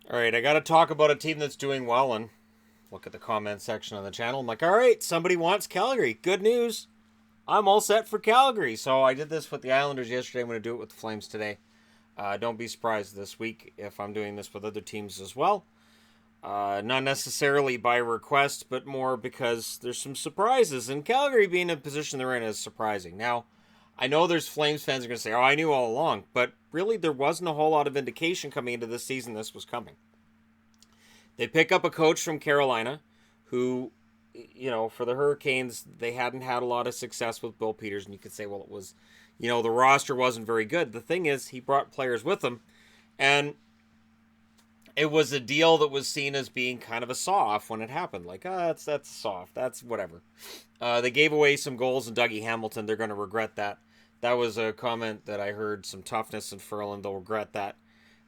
All right, I got to talk about a team that's doing well and look at the comment section on the channel. I'm like, all right, somebody wants Calgary. Good news. I'm all set for Calgary. So I did this with the Islanders yesterday. I'm going to do it with the Flames today. Don't be surprised this week if I'm doing this with other teams as well. Not necessarily by request, but more because there's some surprises. And Calgary being in the position they're in is surprising. Now, I know there's Flames fans who are going to say, oh, I knew all along. But really, there wasn't a whole lot of indication coming into this season this was coming. They pick up a coach from Carolina who, for the Hurricanes, they hadn't had a lot of success with Bill Peters. And you could say, well, it was, the roster wasn't very good. The thing is, he brought players with him. And it was a deal that was seen as being kind of a saw-off when it happened. Like, that's soft. That's whatever. They gave away some goals in Dougie Hamilton. They're going to regret that. That was a comment that I heard, some toughness in Ferland. They'll regret that.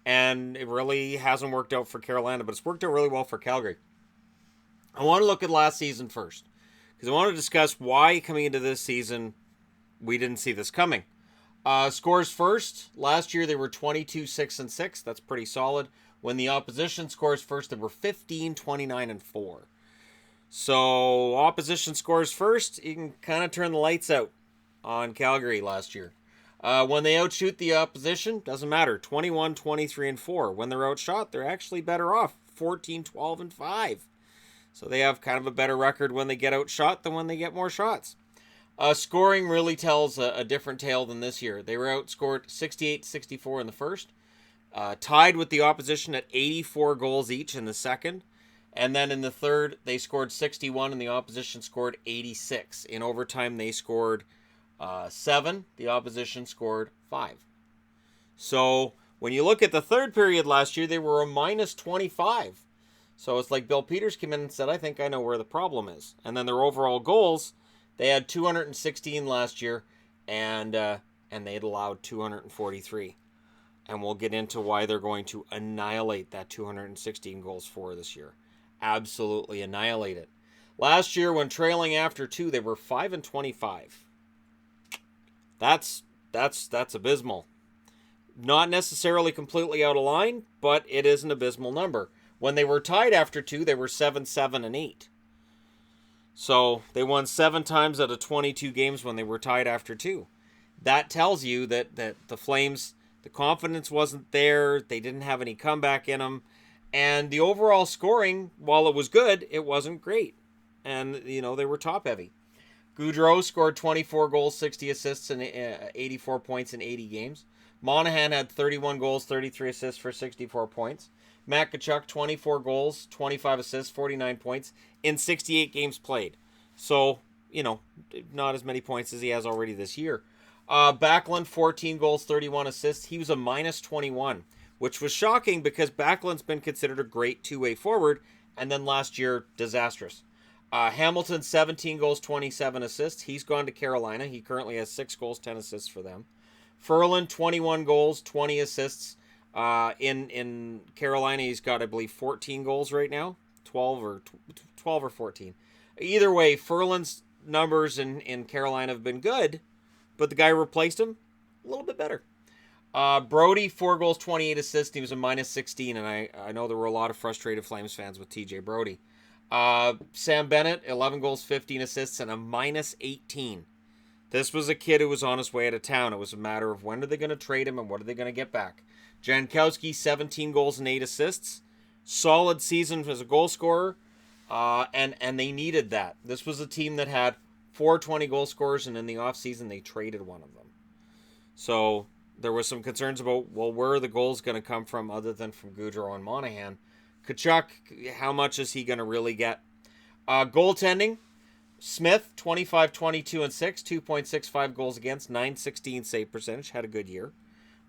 And it really hasn't worked out for Carolina, but it's worked out really well for Calgary. I want to look at last season first, because I want to discuss why coming into this season we didn't see this coming. Scores first. Last year they were 22-6-6. That's pretty solid. When the opposition scores first, they were 15-29-4. So opposition scores first, you can kind of turn the lights out on Calgary last year. When they outshoot the opposition, doesn't matter. 21-23-4. When they're outshot, they're actually better off. 14-12-5. So they have kind of a better record when they get outshot than when they get more shots. Scoring really tells a different tale than this year. They were outscored 68-64 in the first. Tied with the opposition at 84 goals each in the second. And then in the third, they scored 61 and the opposition scored 86. In overtime, they scored 7. The opposition scored 5. So when you look at the third period last year, they were a minus 25. So it's like Bill Peters came in and said, I think I know where the problem is. And then their overall goals, they had 216 last year, and they had allowed 243. And we'll get into why they're going to annihilate that 216 goals for this year. Absolutely annihilate it. Last year, when trailing after 2, they were 5-25. That's abysmal. Not necessarily completely out of line, but it is an abysmal number. When they were tied after 2, they were 7-7-8. So they won 7 times out of 22 games when they were tied after 2. That tells you that the Flames, the confidence wasn't there. They didn't have any comeback in them. And the overall scoring, while it was good, it wasn't great. And, they were top heavy. Gaudreau scored 24 goals, 60 assists, and 84 points in 80 games. Monahan had 31 goals, 33 assists for 64 points. Matt Tkachuk, 24 goals, 25 assists, 49 points in 68 games played. So, not as many points as he has already this year. Backlund, 14 goals, 31 assists. He was a minus 21, which was shocking because Backlund's been considered a great two-way forward, and then last year, disastrous. Hamilton, 17 goals, 27 assists. He's gone to Carolina. He currently has 6 goals, 10 assists for them. Ferland, 21 goals, 20 assists. In Carolina, he's got, I believe, 14 goals right now. 12 or 14. Either way, Ferland's numbers in Carolina have been good, but the guy who replaced him, a little bit better. Brody, 4 goals, 28 assists. He was a minus 16, and I know there were a lot of frustrated Flames fans with TJ Brody. Sam Bennett, 11 goals, 15 assists, and a minus 18. This was a kid who was on his way out of town. It was a matter of when are they going to trade him and what are they going to get back. Jankowski, 17 goals and 8 assists. Solid season as a goal scorer, and they needed that. This was a team that had 420 goal scorers, and in the offseason they traded one of them. So there was some concerns about, well, where are the goals going to come from other than from Gaudreau and Monahan? Tkachuk, how much is he going to really get? Goaltending, Smith, 25-22-6, 2.65 goals against, 916 save percentage, had a good year.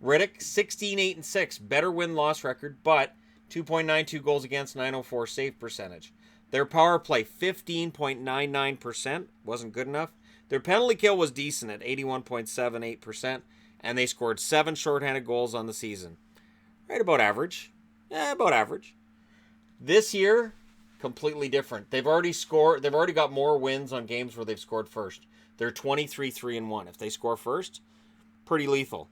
Riddick, 16-8-6, better win-loss record, but 2.92 goals against, 904 save percentage. Their power play, 15.99%, wasn't good enough. Their penalty kill was decent at 81.78%, and they scored 7 shorthanded goals on the season. Right about average. Yeah, about average. This year, completely different. They've already got more wins on games where they've scored first. They're 23-3-1. If they score first, pretty lethal.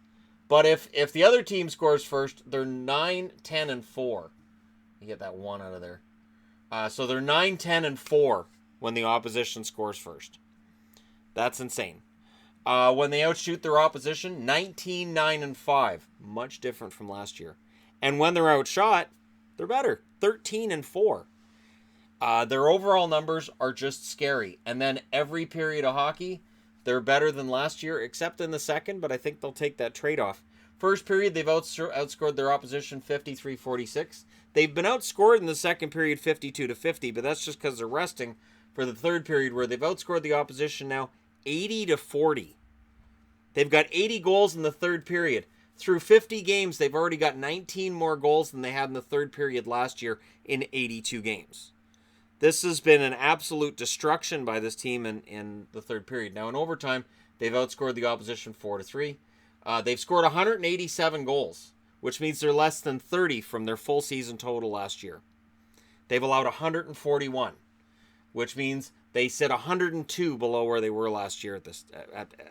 But if the other team scores first, they're 9-10-4. You get that 1 out of there. So they're 9-10-4 when the opposition scores first. That's insane. When they outshoot their opposition, 19-9-5. Much different from last year. And when they're outshot, they're better. 13-4. Their overall numbers are just scary. And then every period of hockey, they're better than last year, except in the second, but I think they'll take that trade-off. First period, they've outscored their opposition 53-46. They've been outscored in the second period 52-50, but that's just because they're resting for the third period, where they've outscored the opposition now 80-40. They've got 80 goals in the third period. Through 50 games, they've already got 19 more goals than they had in the third period last year in 82 games. This has been an absolute destruction by this team in the third period. Now, in overtime, they've outscored the opposition 4-3. They've scored 187 goals, which means they're less than 30 from their full season total last year. They've allowed 141, which means they sit 102 below where they were last year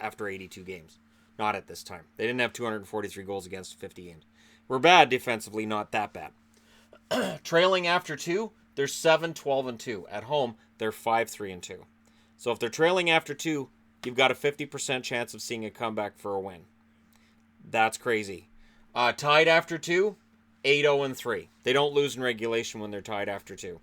after 82 games. Not at this time. They didn't have 243 goals against 50 games. We're bad defensively, not that bad. Trailing after 2, they're 7-12-2. At home, they're 5-3-2. So if they're trailing after 2, you've got a 50% chance of seeing a comeback for a win. That's crazy. Tied after 2, 8-0-3. They don't lose in regulation when they're tied after 2.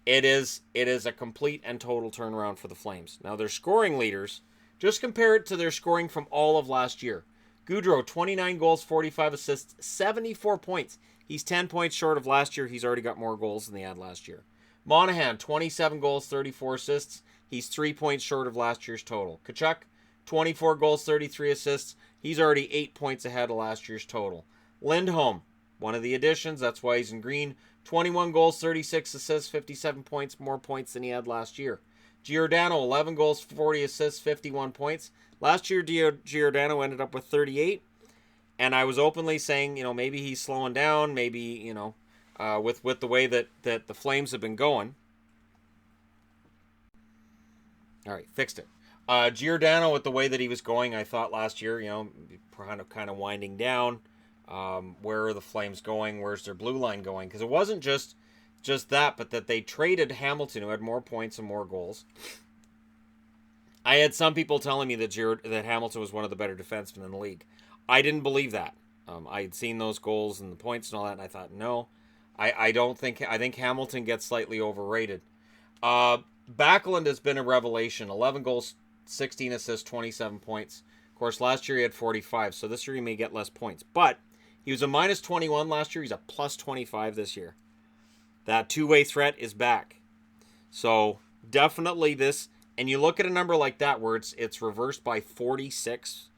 It is a complete and total turnaround for the Flames. Now, their scoring leaders, just compare it to their scoring from all of last year. Gaudreau, 29 goals, 45 assists, 74 points. He's 10 points short of last year. He's already got more goals than they had last year. Monahan, 27 goals, 34 assists. He's 3 points short of last year's total. Tkachuk, 24 goals, 33 assists. He's already 8 points ahead of last year's total. Lindholm, one of the additions, that's why he's in green. 21 goals, 36 assists, 57 points, more points than he had last year. Giordano, 11 goals, 40 assists, 51 points. Last year, Giordano ended up with 38. And I was openly saying, maybe he's slowing down, maybe, with the way that the Flames have been going. All right, fixed it. Giordano, with the way that he was going, I thought last year, kind of winding down. Where are the Flames going? Where's their blue line going? Because it wasn't just that, but that they traded Hamilton, who had more points and more goals. I had some people telling me that Hamilton was one of the better defensemen in the league. I didn't believe that. I had seen those goals and the points and all that, and I thought, no, I think Hamilton gets slightly overrated. Backlund has been a revelation. 11 goals, 16 assists, 27 points. Of course, last year he had 45, so this year he may get less points. But he was a minus 21 last year. He's a plus 25 this year. That two-way threat is back. So definitely this, and you look at a number like that where it's reversed by 46,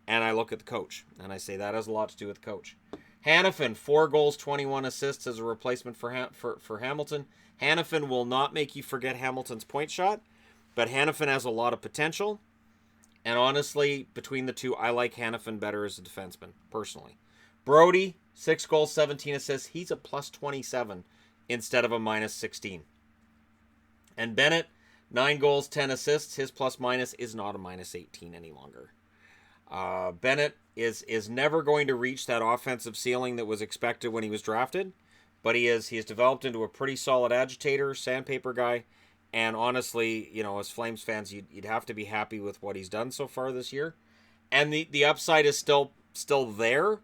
and I look at the coach, and I say that has a lot to do with the coach. Hanifin, 4 goals, 21 assists as a replacement for Hamilton. Hanifin will not make you forget Hamilton's point shot, but Hanifin has a lot of potential. And honestly, between the two, I like Hanifin better as a defenseman, personally. Brody, 6 goals, 17 assists. He's a plus 27 instead of a minus 16. And Bennett, 9 goals, 10 assists. His plus minus is not a minus 18 any longer. Bennett is never going to reach that offensive ceiling that was expected when he was drafted, but he has developed into a pretty solid agitator, sandpaper guy, and honestly, as Flames fans, you'd have to be happy with what he's done so far this year. And the upside is still there.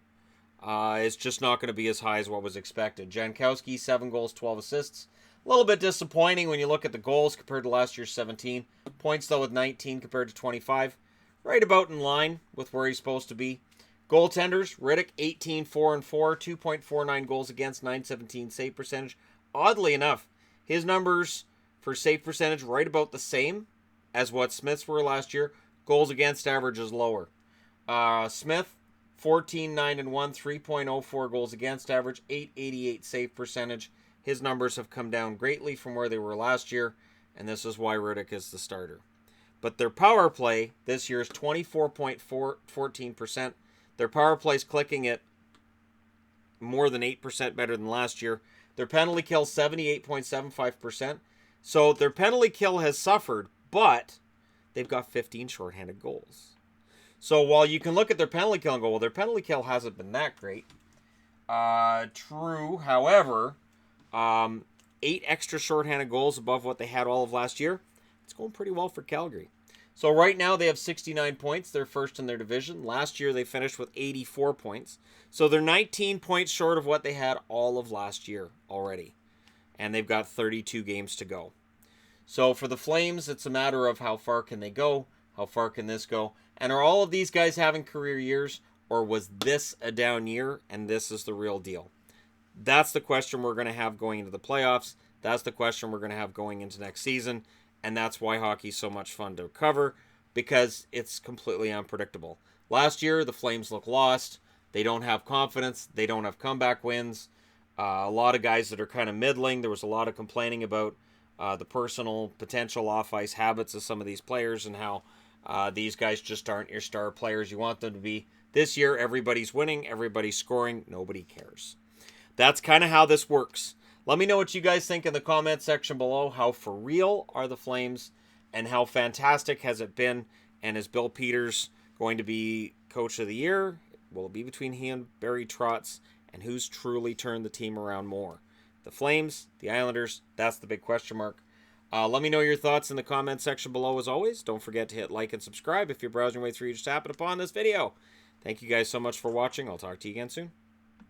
It's just not going to be as high as what was expected. Jankowski, 7 goals, 12 assists. A little bit disappointing when you look at the goals compared to last year's 17. Points, though, with 19 compared to 25. Right about in line with where he's supposed to be. Goaltenders, Riddick, 18, 4-4, 2.49 goals against, 917 save percentage. Oddly enough, his numbers for save percentage right about the same as what Smith's were last year. Goals against average is lower. Smith, 14, 9-1, 3.04 goals against average, 888 save percentage. His numbers have come down greatly from where they were last year, and this is why Riddick is the starter. But their power play this year is 24.14%. Their power play is clicking at more than 8% better than last year. Their penalty kill, 78.75%. So their penalty kill has suffered, but they've got 15 shorthanded goals. So while you can look at their penalty kill and go, well, their penalty kill hasn't been that great. True. However, 8 extra shorthanded goals above what they had all of last year. It's going pretty well for Calgary. So right now they have 69 points. They're first in their division. Last year they finished with 84 points. So they're 19 points short of what they had all of last year already. And they've got 32 games to go. So for the Flames, it's a matter of how far can they go? How far can this go? And are all of these guys having career years? Or was this a down year and this is the real deal? That's the question we're going to have going into the playoffs. That's the question we're going to have going into next season. And that's why hockey's so much fun to cover, because it's completely unpredictable. Last year, the Flames look lost. They don't have confidence. They don't have comeback wins. A lot of guys that are kind of middling. There was a lot of complaining about the personal potential off-ice habits of some of these players and how these guys just aren't your star players you want them to be. This year, everybody's winning. Everybody's scoring. Nobody cares. That's kind of how this works. Let me know what you guys think in the comment section below. How for real are the Flames and how fantastic has it been? And is Bill Peters going to be Coach of the Year? Will it be between he and Barry Trotz? And who's truly turned the team around more? The Flames, the Islanders, that's the big question mark. Let me know your thoughts in the comment section below as always. Don't forget to hit like and subscribe if you're browsing your way through. You just happen upon this video. Thank you guys so much for watching. I'll talk to you again soon.